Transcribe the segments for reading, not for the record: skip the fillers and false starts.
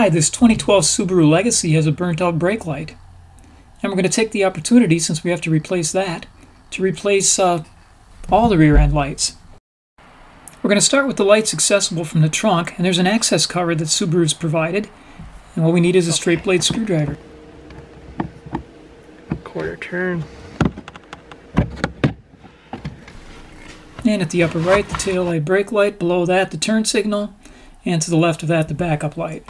Hi, this 2012 Subaru Legacy has a burnt-out brake light. And we're going to take the opportunity, since we have to replace that, to replace all the rear end lights. We're going to start with the lights accessible from the trunk, and there's an access cover that Subaru's provided. And what we need is a straight blade screwdriver. Quarter turn. And at the upper right, the tail light brake light. Below that, the turn signal. And to the left of that, the backup light.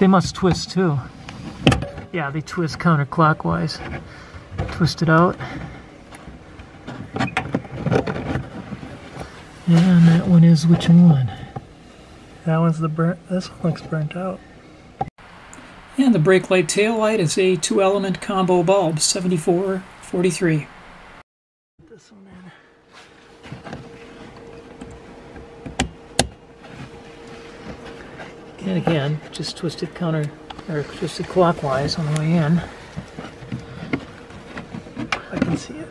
They must twist too. Yeah, they twist counterclockwise. Twist it out. And that one is which one? That one's the burnt. This one looks burnt out. And the brake light tail light is a 2-element combo bulb, 7443. This one in. And again, just twisted twisted clockwise on the way in. I can see it.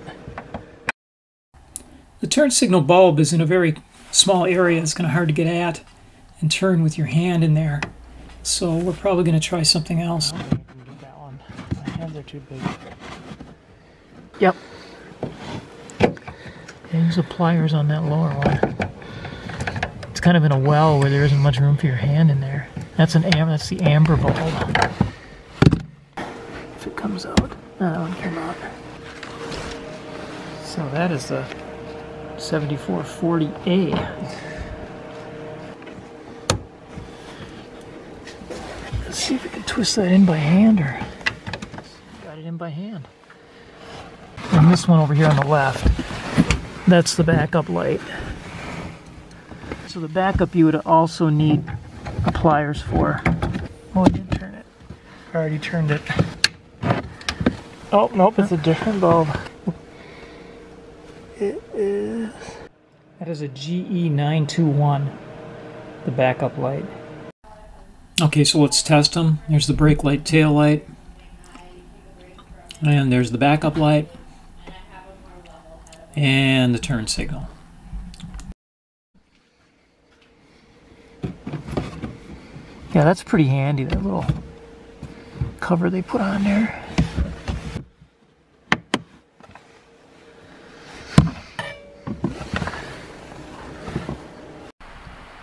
The turn signal bulb is in a very small area. It's kind of hard to get at and turn with your hand in there. So we're probably going to try something else. I don't think I can get that one. My hands are too big. Yep. Yeah, use the pliers on that lower one. It's kind of in a well where there isn't much room for your hand in there. That's the amber bulb. If it comes out. No, that one came out. So that is the 7440A. Let's see if we can twist that in by hand, or got it in by hand. And this one over here on the left, that's the backup light. So the backup you would also need pliers for. Oh, I did turn it. I already turned it. Oh, nope, it's a different bulb. It is... That is a GE921, the backup light. Okay, so let's test them. There's the brake light, tail light. And there's the backup light. And the turn signal. Yeah, that's pretty handy, that little cover they put on there.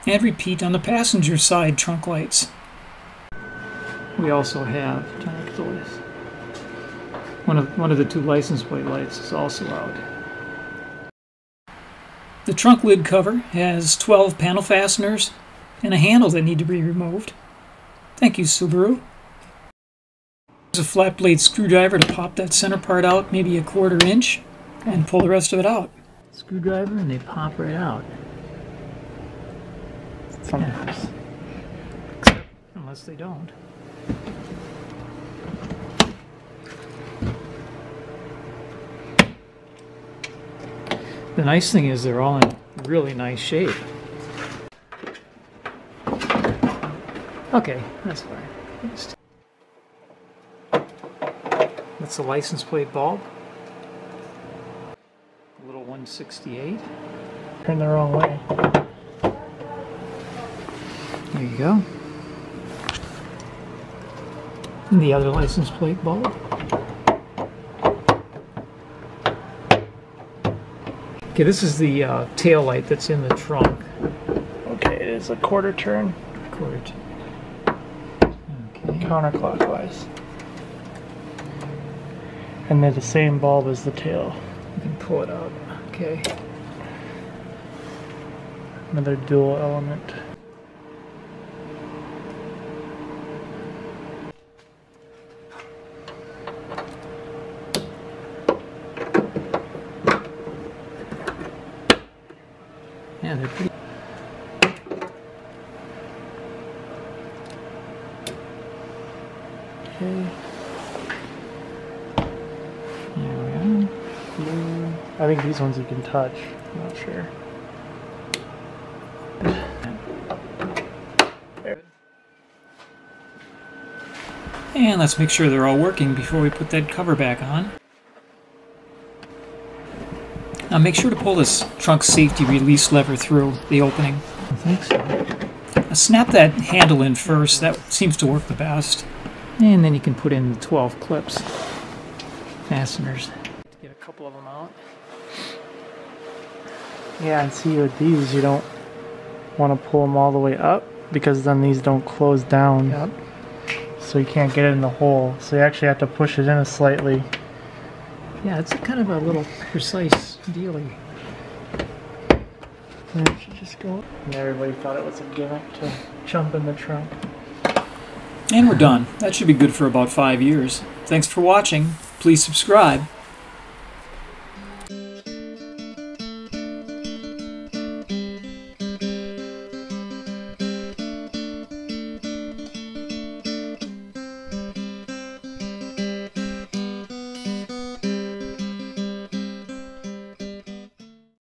And repeat on the passenger side trunk lights. We also have, one of the two license plate lights is also out. The trunk lid cover has 12 panel fasteners and a handle that need to be removed. Thank you, Subaru. There's a flat blade screwdriver to pop that center part out, maybe a 1/4 inch, and pull the rest of it out. Screwdriver, and they pop right out. Sometimes. Unless they don't. The nice thing is they're all in really nice shape. Okay, that's fine. That's the license plate bulb. A little 168. Turn the wrong way. There you go. And the other license plate bulb. Okay, this is the tail light that's in the trunk. Okay, it is a 1/4 turn. 1/4 turn. Okay. Counterclockwise. And they're the same bulb as the tail. You can pull it out. Okay. Another dual element. Yeah, they're pretty. Okay. There we are. I think these ones you can touch. I'm not sure. There. And let's make sure they're all working before we put that cover back on. Now make sure to pull this trunk safety release lever through the opening. I think so. Snap that handle in first. That seems to work the best. And then you can put in the 12 clips. Fasteners. Get a couple of them out. Yeah, and see with these, you don't want to pull them all the way up because then these don't close down. Yep. So you can't get it in the hole. So you actually have to push it in slightly. Yeah, it's kind of a little precise dealy. And it should just go up. And everybody thought it was a gimmick to jump in the trunk. And we're done. That should be good for about 5 years. Thanks for watching. Please subscribe.